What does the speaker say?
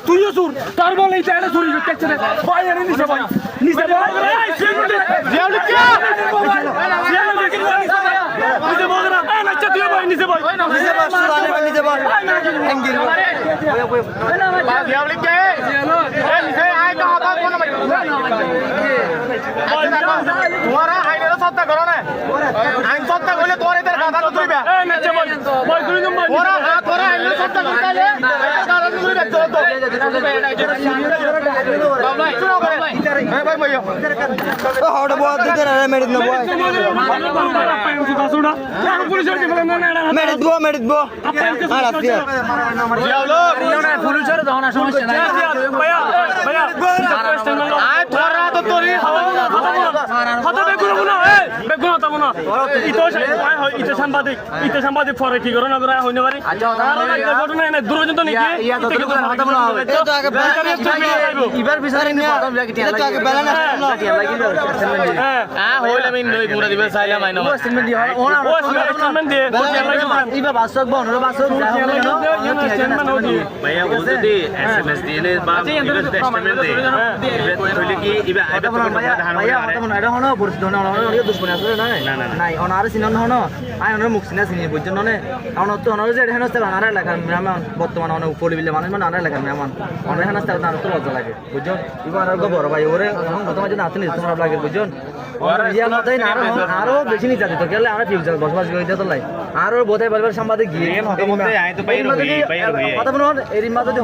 তুইও সুর তার বলে এটা চুরি করতেছে রে ভাই এনে নিচে ভাই নিচে ভাই তোমারা আইনের সত্তা করো না আইন সত্তা করলে তোমার এদের গাদা তো তুইবা ওরা হাত ওরা আইনের সত্তা করতে গেলে গাদা তো তুইবা চলো তো হ্যাঁ ভাই ভাই হড় বড় দিতে রে মেডিট না বয় মেডিট বো আর আসছে জিয়ালো পুলিশের দহনা সমস্যা নাই ভাইয়া ভাইয়া আয় তোরা তো তোরি কত বেগুন না এ বেগুন হতাম না ইতো সাংবাদিক পরে কি করো না করে হইনে পারি আচ্ছা ঘটনা এনে দূরজন তো নাকি ইয়া তো করে হতাম না হবে এই তো আগে এবার বিচারে নিয়ে এই তো আগে বেলা না হ্যাঁ হইলে আমি নই পুরা দিবে চাইলা মাইনা স্টেটমেন্ট দিয়ে ওনা স্টেটমেন্ট দিয়ে ইবা বাসক বনর বাসক ভাইয়া ও যদি এসএমএস দিলে বা স্টেটমেন্ট দে হইলে কি ইবা আইবা ভাইয়া হতাম না এটা হনো পরিস্থিতি হনো দুশ্মন আসলে না নাই অনার সিনন হনো আই অনার মুখ সিনা সিনি বুঝছেন না অনর তো অনার যে হেনস্তে অনার এলাকার মেহমান বর্তমানে অনেক উপরে বিলে মানুষ মানে অনার এলাকার মেহমান অনার হেনস্তে না তো লজ্জা লাগে বুঝছেন ইবা আর বড় ভাই ওরে প্রথমে যে নাচতে নিতে খারাপ লাগে বুঝছেন ইয়া মতাই না আরো বেশি নিতে দিত গেলে আমরা ফিউচার বসবাস করতে তো লাই আর ওর বোধহয় বলবার সাংবাদিক গিয়ে হতো মধ্যে আই তো বাইরে হই কথা বলুন এর মাঝে